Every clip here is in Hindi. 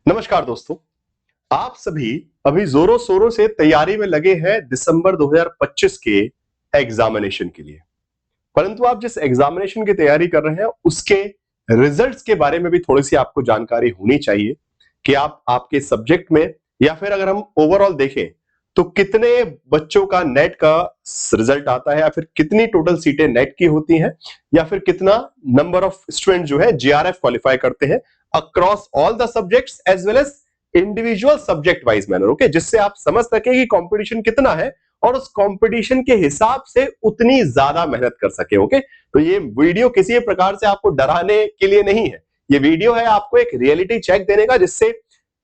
नमस्कार दोस्तों, आप सभी अभी जोरों शोरों से तैयारी में लगे हैं दिसंबर 2025 के एग्जामिनेशन के लिए। परंतु आप जिस एग्जामिनेशन की तैयारी कर रहे हैं उसके रिजल्ट्स के बारे में भी थोड़ी सी आपको जानकारी होनी चाहिए कि आप आपके सब्जेक्ट में या फिर अगर हम ओवरऑल देखें तो कितने बच्चों का नेट का रिजल्ट आता है या फिर कितनी टोटल सीटें नेट की होती हैं या फिर कितना नंबर ऑफ स्टूडेंट जो है जीआरएफ क्वालिफाई करते हैं across all the subjects as well as individual subject wise manner. Okay, जिससे आप समझ सके कि कंपटीशन कितना है और उस कंपटीशन के हिसाब से उतनी ज्यादा मेहनत कर सके। ओके, तो ये वीडियो किसी प्रकार से आपको डराने के लिए नहीं है, ये वीडियो है आपको एक रियलिटी चेक देने का, जिससे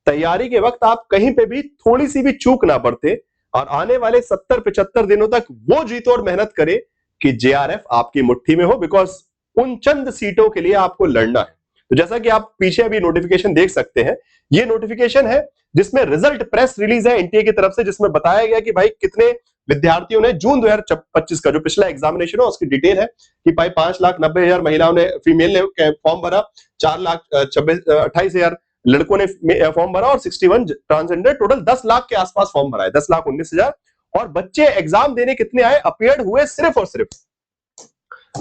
तैयारी के वक्त आप कहीं पे भी थोड़ी सी भी चूक ना बरते और आने वाले 70-75 दिनों तक वो जीतो और मेहनत करे कि जेआरएफ आपकी मुट्ठी में हो, बिकॉज उन चंद सीटों के लिए आपको लड़ना है। तो जैसा कि आप पीछे अभी नोटिफिकेशन देख सकते हैं, ये नोटिफिकेशन है जिसमें रिजल्ट प्रेस रिलीज है एनटीए की तरफ से, जिसमें बताया गया कि भाई कितने विद्यार्थियों ने जून 2025 का जो पिछला एग्जामिनेशन है उसकी डिटेल है कि भाई 5,90,000 महिलाओं ने, फीमेल ने फॉर्म भरा, 4,28,000 लड़कों ने फॉर्म भरा और 61 ट्रांसजेंडर, टोटल 10 लाख के आसपास फॉर्म भरा है, 10,19,000। और बच्चे एग्जाम देने कितने आए? अपीयर्ड हुए सिर्फ और सिर्फ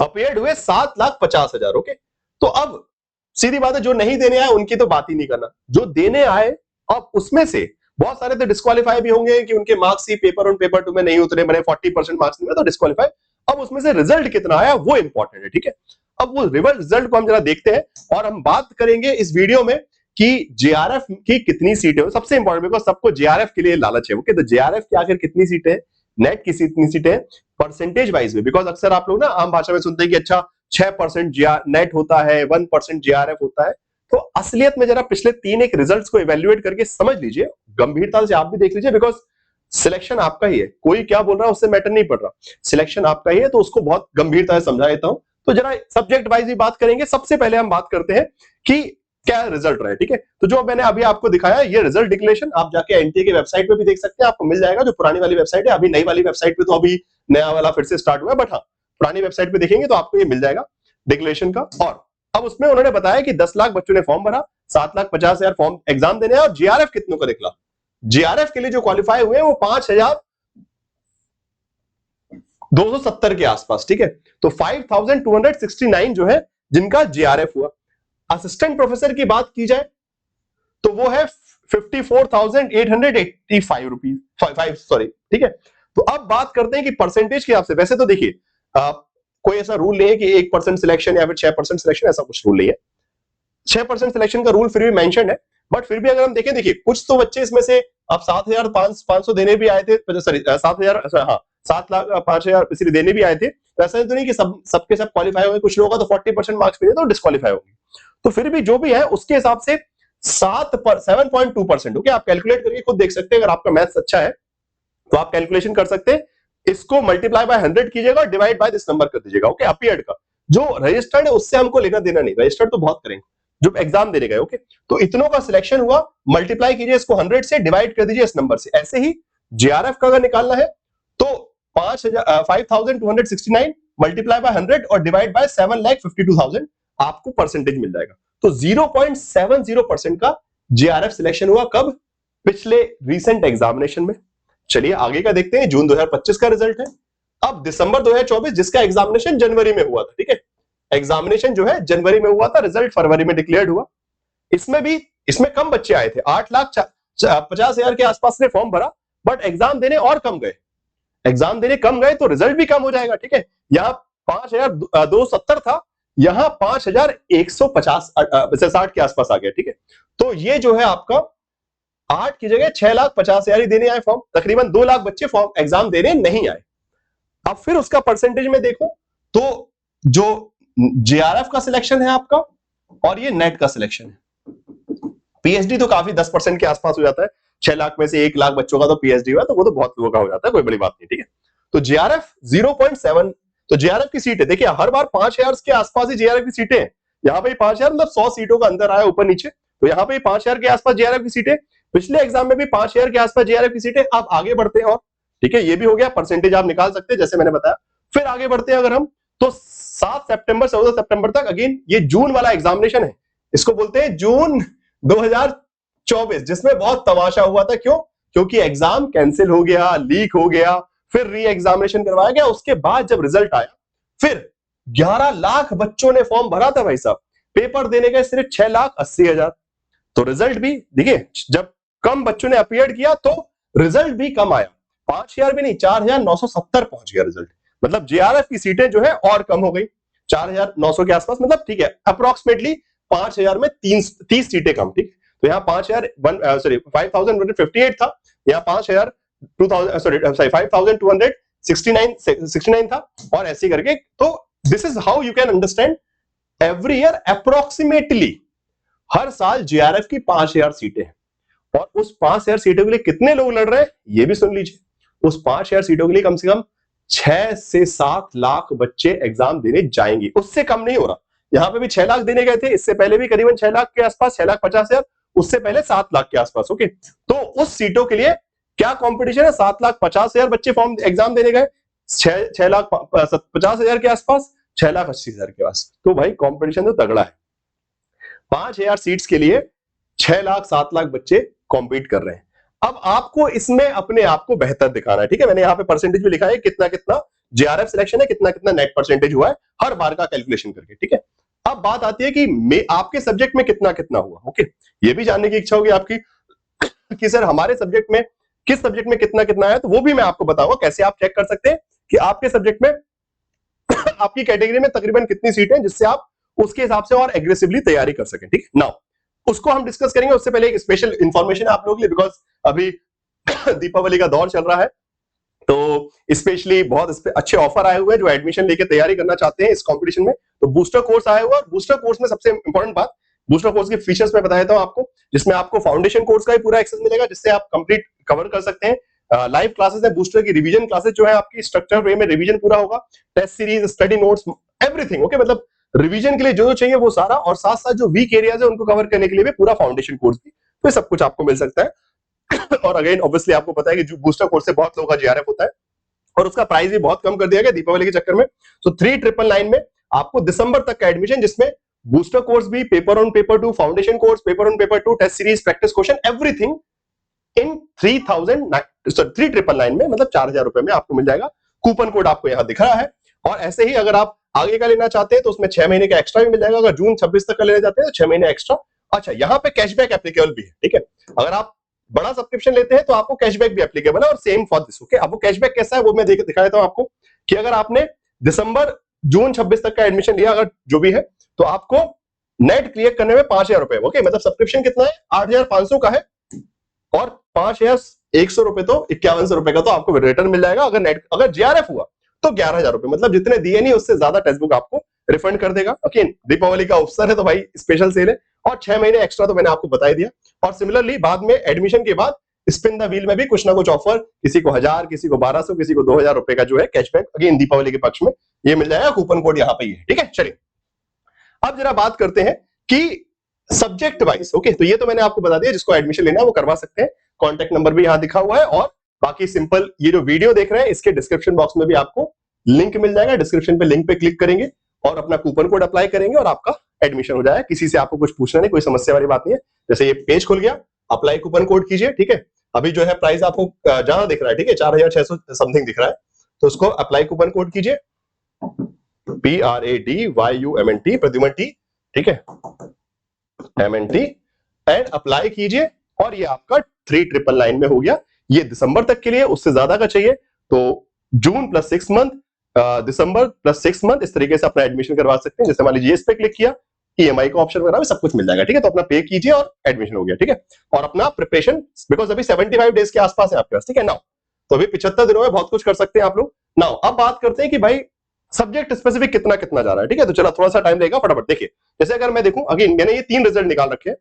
अपीयर्ड हुए 7,50,000। ओके, तो अब सीधी बात है, जो नहीं देने आए उनकी तो बात ही नहीं करना, जो देने आए अब उसमें से बहुत सारे तो डिस्क्वालीफाई भी होंगे कि उनके मार्क्स ही पेपर 1 पेपर 2 में नहीं उतरे, मैंने 40% मार्क्स नहीं, तो डिस्क्वालीफाई। अब उसमें से रिजल्ट कितना आया वो इंपॉर्टेंट है, ठीक है। अब वो रिजल्ट को हम जरा देखते हैं और हम बात करेंगे इस वीडियो में कि जेआरएफ की कितनी सीटें हो। सबसे इंपॉर्टेंट, बिकॉज सबको जेआरएफ के लिए लालच है। ओके, तो जेआरएफ की आखिर कितनी सीटें हैं, नेट की कितनी सीटें हैं परसेंटेज वाइज में, बिकॉज अक्सर आप लोग ना आम भाषा में सुनते हैं कि अच्छा 6% नेट होता है, 1% जेआरएफ होता है। तो असलियत में जरा पिछले 3 एक रिजल्ट्स को इवेल्युएट करके समझ लीजिए, गंभीरता से आप भी देख लीजिए, बिकॉज सिलेक्शन आपका ही है, कोई क्या बोल रहा है उससे मैटर नहीं पड़ रहा, सिलेक्शन आपका ही है, तो उसको बहुत गंभीरता से समझा देता हूं। तो जरा सब्जेक्ट वाइज भी बात करेंगे। सबसे पहले हम बात करते हैं कि क्या रिजल्ट रहा है, ठीक है। तो जो मैंने अभी आपको दिखाया ये रिजल्ट डिक्लेरेशन, आप जाके एनटीए की वेबसाइट पे भी देख सकते हैं, आपको मिल जाएगा। जो पुरानी वाली वेबसाइट है, अभी नई वाली वेबसाइट पे तो अभी नया वाला फिर से स्टार्ट हुआ है, बट हाँ पुरानी वेबसाइट पे देखेंगे तो आपको ये मिल जाएगा डिक्लेरेशन का। और अब उसमें उन्होंने बताया कि 10 लाख बच्चों ने फॉर्म भरा, 7,50,000 फॉर्म एग्जाम देने, और जीआरएफ कितनों का निकला। जीआरएफ के लिए जो क्वालिफाई हुए वो 5,270 के आसपास, ठीक है। तो 5,269 जो है जिनका जीआरएफ हुआ। असिस्टेंट प्रोफेसर की बात की जाए तो वो है 54,885 रुपीज, सॉरी, ठीक है। तो अब बात करते हैं कि परसेंटेज के हिसाब से। वैसे तो देखिए कोई ऐसा रूल नहीं है कि 1% सिलेक्शन या फिर 6% सिलेक्शन, ऐसा कुछ रूल नहीं है। 6% सिलेक्शन का रूल फिर भी मेंशन है, बट फिर भी अगर हम देखें, देखिए कुछ तो बच्चे इसमें से अब 7,500 देने भी आए थे, सॉरी 7,000, हाँ 7,05,000 इसलिए देने भी आए थे। तो ऐसा तो नहीं कि सबके सब क्वालिफाई होंगे, कुछ लोगों का तो 40% मार्क्स मिले तो डिस्क्वालीफाई होंगे। तो फिर भी जो भी है उसके हिसाब से 7.2%। ओके, आप कैलकुलेट करके खुद देख सकते हैं, अगर आपका मैथ्स अच्छा है तो आप कैलकुलेशन कर सकते हैं। इसको मल्टीप्लाई बाय 100 कीजिएगा और डिवाइड बाय दिस नंबर कर दीजिएगा। ओके, अपीयर्ड का जो रजिस्टर्ड है उससे हमको लेना देना नहीं, रजिस्टर्ड तो बहुत करेंगे जो एग्जाम देने गए। ओके, तो इतनों का सिलेक्शन हुआ, मल्टीप्लाई कीजिए इसको 100 से, डिवाइड कर दीजिए इस नंबर से। ऐसे ही जेआरएफ का अगर निकालना है तो 5,269 मल्टीप्लाई बाय 100 और डिवाइड बाय 7,52,000 आपको परसेंटेज मिल जाएगा। तो 0.70% का जेआरएफ सिलेक्शन हुआ। कब? पिछले रीसेंट एग्जामिनेशन में। चलिए आगे का देखते हैं। जून 2025 का रिजल्ट है। अब दिसंबर 2024 जिसका एग्जामिनेशन जनवरी में हुआ था, ठीक है, एग्जामिनेशन जो है जनवरी में हुआ था, रिजल्ट फरवरी में डिक्लेयर्ड हुआ। इसमें कम बच्चे आए थे, 8,50,000 के आसपास ने फॉर्म भरा, बट एग्जाम देने और कम गए, एग्जाम देने कम गए तो रिजल्ट भी कम हो जाएगा, ठीक है। यहां 5,270 था, यहां 5,160 के आसपास आ गया, ठीक है। तो ये जो है आपका 8 की जगह 6,50,000 ही देने आए फॉर्म, तकरीबन 2 लाख बच्चे फॉर्म एग्जाम देने नहीं आए। अब फिर उसका परसेंटेज में देखो तो जो जेआरएफ का सिलेक्शन है आपका और ये नेट का सिलेक्शन है। पीएचडी तो काफी 10% के आसपास हो जाता है, 6 लाख में से 1 लाख बच्चों का तो पीएचडी हुआ, तो वो तो बहुत लोगों का हो जाता है, कोई बड़ी बात नहीं, ठीक है। तो जेआरएफ 0.7, तो जेआरएफ की सीटें देखिए हर बार 5,000 के आसपास ही जेआरएफ की सीटें हैं। यहाँ पे 5,000 मतलब 100 सीटों का अंतर आया ऊपर नीचे, तो यहाँ पे 5,000 के आसपास जेआरएफ की सीटें। पिछले एग्जाम में भी 5,000 के आसपास जेआरएफ की सीटें। आप आगे बढ़ते हैं और ठीक है, ये भी हो गया, परसेंटेज आप निकाल सकते हैं जैसे मैंने बताया। फिर आगे बढ़ते हैं अगर हम, तो 7 सितंबर से 14 सितंबर तक, अगेन ये जून वाला एग्जामिनेशन है, इसको बोलते हैं जून 2025 2024 जिसमें बहुत तमाशा हुआ था। क्यों? क्योंकि एग्जाम कैंसिल हो गया, लीक हो गया, फिर री एग्जामिनेशन करवाया गया। उसके बाद जब रिजल्ट आया, फिर 11 लाख बच्चों ने फॉर्म भरा था भाई साहब, पेपर देने गए सिर्फ 6,80,000। तो रिजल्ट भी देखिए, जब कम बच्चों ने अपीयर किया तो रिजल्ट भी कम आया, 5,000 भी नहीं, 4,970 पहुंच गया रिजल्ट। मतलब जेआरएफ की सीटें जो है और कम हो गई, 4,900 के आसपास। मतलब ठीक है, अप्रोक्सीमेटली 5,000 में 30 सीटें कम। ठीक, तो यहाँ 5,158 था, यहाँ 5,269 था, और ऐसे करके। तो this is how you can understand every year approximately हर साल जेआरएफ की 5,000 सीटें हैं, और उस 5,000 सीटों के लिए कितने लोग लड़ रहे हैं ये भी सुन लीजिए। उस 5,000 सीटों के लिए कम से कम 6 से 7 लाख बच्चे एग्जाम देने जाएंगे, उससे कम नहीं हो रहा। यहां पे भी 6 लाख देने गए थे, इससे पहले भी करीबन 6 लाख के आसपास, 6,50,000, उससे पहले 7 लाख के आसपास। ओके, तो उस सीटों के लिए क्या कंपटीशन है? 7,50,000 बच्चे फॉर्म एग्जाम देने गए, 6,50,000 के आसपास, 6,80,000 के पास। तो भाई कंपटीशन तो तगड़ा है। 5,000 सीट्स के लिए 6 लाख 7 लाख बच्चे कॉम्पीट कर रहे हैं। अब आपको इसमें अपने आप को बेहतर दिखाना है। ठीक है, मैंने यहाँ पे परसेंटेज भी लिखा है, कितना कितना जेआरएफ सिलेक्शन है, कितना कितना नेट परसेंटेज हुआ है हर बार का कैलकुलेशन करके। ठीक है, अब बात आती है कि आपके सब्जेक्ट में कितना कितना हुआ। ओके, ये भी जानने की इच्छा होगी आपकी कि सर हमारे सब्जेक्ट में, किस सब्जेक्ट में कितना कितना है, तो वो भी मैं आपको बताऊंगा कैसे आप चेक कर सकते हैं कि आपके सब्जेक्ट में आपकी कैटेगरी में तकरीबन कितनी सीटें, जिससे आप उसके हिसाब से और एग्रेसिवली तैयारी कर सकें। ठीक, नाउ उसको हम डिस्कस करेंगे। उससे पहले एक स्पेशल इंफॉर्मेशन है आप लोगों के लिए, बिकॉज अभी दीपावली का दौर चल रहा है, तो स्पेशली बहुत अच्छे ऑफर आए हुए हैं जो एडमिशन लेके तैयारी करना चाहते हैं इस कंपटीशन में। तो बूस्टर कोर्स आया हुआ है, और बूस्टर कोर्स में सबसे इंपॉर्टेंट बात, बूस्टर कोर्स के फीचर्स में बता देता हूं आपको, जिसमें आपको फाउंडेशन कोर्स का भी पूरा एक्सेस मिलेगा, जिससे आप कंप्लीट कवर कर सकते हैं। लाइव क्लासेस है, बूस्टर की रिवीजन क्लासेस जो है आपकी स्ट्रक्चर वे में रिवीजन पूरा होगा, test series, study notes, everything. Okay, मतलब रिवीजन के लिए जो चाहिए वो सारा, और साथ साथ जो वीक एरियाज है उनको कवर करने के लिए भी पूरा फाउंडेशन कोर्स भी, तो सब कुछ आपको मिल सकता है। और अगेन ऑब्वियसली आपको पता है कि जो बूस्टर कोर्स से बहुत लोगों का जेआरएफ होता है, और उसका प्राइस भी बहुत कम कर दिया गया दीपावली के चक्कर में। तो 3,999 में आपको दिसंबर तक का एडमिशन, जिसमें बूस्टर कोर्स भी, paper 1 paper 2, foundation course, paper 1 paper 2, test series, practice question, everything in 3,999 में, मतलब 4,000 रुपए में आपको मिल जाएगा। कूपन कोड आपको यहां दिख रहा है। और ऐसे ही अगर आप आगे का लेना चाहते हैं तो उसमें 6 महीने का एक्स्ट्रा भी मिल जाएगा। अगर जून 26 तक का लेना चाहते हैं तो 6 महीने एक्स्ट्रा। अच्छा, यहाँ पे कैशबैक एप्लीकेबल भी है। ठीक है, अगर आप बड़ा सब्सक्रिप्शन लेते हैं तो आपको कैशबैक भी एप्लीकेबल है, और सेम फॉर दिस। ओके, अब वो कैशबैक कैसा है वो मैं दिखा देता हूं आपको, कि अगर आपने दिसंबर जून 26 तक का एडमिशन लिया, अगर जो भी है, तो आपको नेट क्लियर करने में 5,000 रुपए। ओके, मतलब सब्सक्रिप्शन कितना है? 8,500 का है, और 5,100 रुपए तो 5,100 रुपए का तो आपको रिटर्न मिल जाएगा। अगर जेआरएफ हुआ तो 11,000 रुपए, मतलब जितने दिए नहीं उससे ज्यादा टेक्स्ट बुक आपको रिफंड कर देगा। ओके, दीपावली का अवसर है तो भाई स्पेशल सेल है, और 6 महीने एक्स्ट्रा तो मैंने आपको बता दिया। और सिमिलरली बाद में एडमिशन के बाद स्पिन द व्हील में भी कुछ ना कुछ ऑफर, किसी को 1,000, किसी को 1,200, किसी को 2,000 रुपए का जो है कैशबैक, अगेन दीपावली के पक्ष में ये मिल जाएगा। कूपन कोड यहाँ पे ही है। ठीक है, चलिए अब जरा बात करते हैं कि सब्जेक्ट वाइज। ओके, तो ये तो मैंने आपको बता दिया, जिसको एडमिशन लेना है वो करवा सकते हैं। कॉन्टैक्ट नंबर भी यहाँ दिखा हुआ है, और बाकी सिंपल ये जो वीडियो देख रहे हैं इसके डिस्क्रिप्शन बॉक्स में भी आपको लिंक मिल जाएगा। डिस्क्रिप्शन पे लिंक पे क्लिक करेंगे और अपना कूपन कोड अप्लाई करेंगे और आपका एडमिशन हो जाएगा। किसी से आपको कुछ पूछना नहीं, कोई समस्या वाली बात नहीं है। जैसे ये पेज खुल गया, अप्लाई कूपन कोड कीजिए। ठीक है, अभी जो है प्राइस आपको जहां दिख रहा है, ठीक है, 4,600 समथिंग दिख रहा है, तो उसको अप्लाई कूपन कोड कीजिए, PRADYUMNT, प्रद्युमन टी। ठीक है, MNT, एंड अप्लाई कीजिए, और ये आपका 3,999 में हो गया। ये दिसंबर तक के लिए, उससे ज्यादा का चाहिए तो जून प्लस 6 मंथ, दिसंबर प्लस 6 मंथ, इस तरीके से अपना एडमिशन करवा सकते हैं। जैसे मान लीजिए इस पे क्लिक किया, EMI का ऑप्शन वगैरह सब कुछ मिल जाएगा। ठीक है, तो अपना पे कीजिए और एडमिशन हो गया। ठीक है, और अपना प्रिपरेशन, बिकॉज अभी 75 डेज के आसपास है आपके पास। ठीक है, नाउ तो अभी 75 दिनों में बहुत कुछ कर सकते हैं आप लोग। नाउ अब बात करते हैं कि भाई सब्जेक्ट स्पेसिफिक कितना कितना जा रहा है। ठीक है, तो चला थोड़ा सा टाइम लगेगा, फटाफट देखिए। जैसे अगर मैं देखूं, अगेन मैंने ये 3 रिजल्ट निकाल रखे हैं।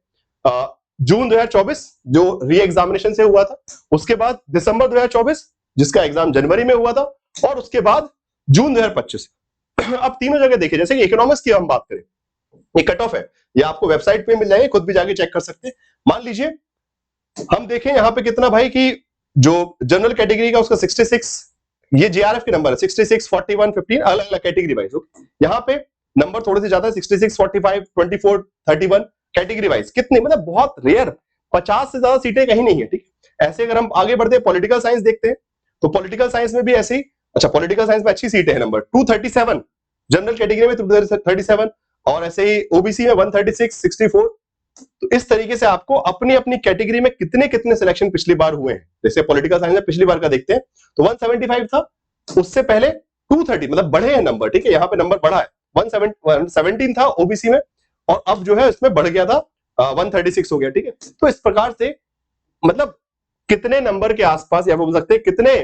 जून 2024 जो री एग्जामिनेशन से हुआ था, उसके बाद दिसंबर 2024 जिसका एग्जाम जनवरी में हुआ था, और उसके बाद जून 2025। अब तीनों जगह देखिए, जैसे कि इकोनॉमिक्स की हम बात करें, ये कट ऑफ है, ये आपको वेबसाइट पे मिल जाएगी, खुद भी जाके चेक कर सकते हैं। मान लीजिए हम देखें यहाँ पे कितना भाई, कि जो जनरल कैटेगरी का उसका 66, ये जेआरएफ के नंबर है, 66, 41, 15, अलग अलग कैटेगरी वाइज। यहाँ पे नंबर थोड़े से ज्यादा है, 66, 45, 24, 31 कैटेगरी वाइज। कितने, मतलब बहुत रेयर 50 से ज्यादा सीटें कहीं नहीं है, ठीक है। ऐसे अगर हम आगे बढ़ते हैं, पॉलिटिकल साइंस देखते हैं, तो पॉलिटिकल साइंस में भी ऐसे ही, अच्छा पॉलिटिकल साइंस में अच्छी सीटें हैं, नंबर 237, जनरल कैटेगरी में 237, और ऐसे ही ओबीसी में 136, 64। तो इस तरीके से आपको अपनी अपनी कैटेगरी में कितने कितने सिलेक्शन पिछली बार हुए हैं, जैसे पॉलिटिकल साइंस में पिछली बार का देखते हैं तो 175 था, उससे पहले 230, मतलब बढ़े हैं नंबर, ठीक है, यहाँ पे नंबर बढ़ा है, 117 था ओबीसी में, और अब जो है इसमें बढ़ गया था 136 हो गया, ठीक है। तो इस प्रकार से मतलब कितने नंबर के आसपास, या बोल सकते हैं कितने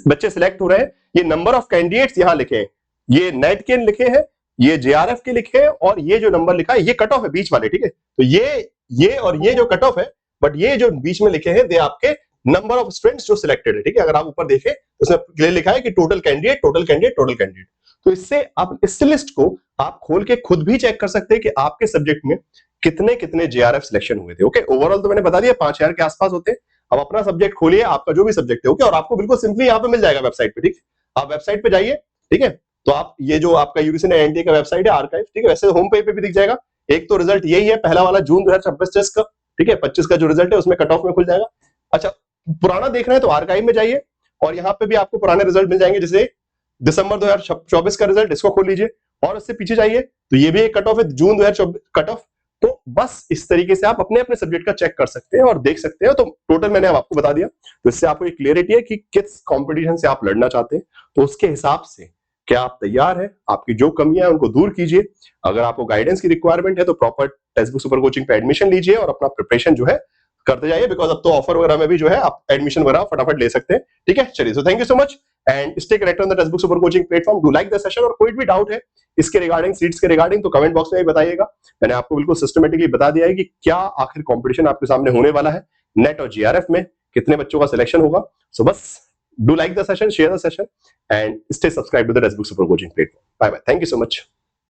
बच्चे सिलेक्ट हो रहे हैं, ये नंबर ऑफ कैंडिडेट्स यहां लिखे हैं, ये नेट के लिखे हैं, ये जेआरएफ के लिखे हैं, और ये जो नंबर लिखा है ये कट ऑफ है बीच वाले, ठीक है। तो ये और ये जो कट ऑफ है, बट ये जो बीच में लिखे हैं, दे आपके नंबर ऑफ स्टूडेंट्स जो सिलेक्टेड है, ठीक है। अगर आप ऊपर देखें तो उसमें क्लियर लिखा है कि total candidate, total candidate, total candidate. तो इससे आप इस लिस्ट को आप खोल के खुद भी चेक कर सकते हैं कि आपके सब्जेक्ट में कितने कितने जेआरएफ सिलेक्शन हुए थे। ओके, ओवरऑल तो मैंने बता दिया 5000 के आसपास होते हैं। अब अपना सब्जेक्ट खोलिए, आपका जो भी सब्जेक्ट है, ओके, और आपको बिल्कुल सिंपली यहाँ पे मिल जाएगा वेबसाइट पे, ठीक है। आप वेबसाइट पे जाइए, ठीक है, तो आप ये जो आपका यूजीसी ने एनडीए का वेबसाइट है, आर्काइव, ठीक है, वैसे होम पेज पे भी दिख जाएगा। एक तो रिजल्ट यही है, पहला वाला जून 2026 का, ठीक है, 25 का जो रिजल्ट है उसमें कट ऑफ में खुल जाएगा। अच्छा, पुराना देख रहे हैं तो आर्काइव में जाइए, और यहाँ पे भी आपको पुराने रिजल्ट मिल जाएंगे, जैसे दिसंबर 2024 का रिजल्ट, इसको खोल लीजिए, और उससे पीछे जाइए तो ये भी एक कट ऑफ है, जून 2024 कट ऑफ। तो बस इस तरीके से आप अपने अपने सब्जेक्ट का चेक कर सकते हैं और देख सकते हैं। तो टोटल मैंने आपको बता दिया, तो इससे आपको एक क्लियरिटी है कि किस कंपटीशन से आप लड़ना चाहते हैं, तो उसके हिसाब से क्या आप तैयार हैं, आपकी जो कमियां हैं उनको दूर कीजिए। अगर आपको गाइडेंस की रिक्वायरमेंट है तो proper text book super coaching पे एडमिशन लीजिए और अपना प्रिपरेशन जो है करते जाइए, बिकॉज अब तो ऑफर वगैरह में भी जो है आप एडमिशन वगैरह फटाफट ले सकते हैं, ठीक है। चलिए, so thank you so much and stay connected on the Testbook super coaching platform. Do like the session, और कोई भी डाउट है इसके रिगार्डिंग, सीट्स के रिगार्डिंग, तो कमेंट बॉक्स में भी बताइएगा। मैंने आपको बिल्कुल सिस्टमेटिकली बता दिया है कि क्या आखिर कंपटीशन आपके सामने होने वाला है, नेट और जीआरएफ में कितने बच्चों का सिलेक्शन होगा। सो बस do like the session, share the session and stay subscribe to the Testbook super coaching platform. Bye bye, thank you so much.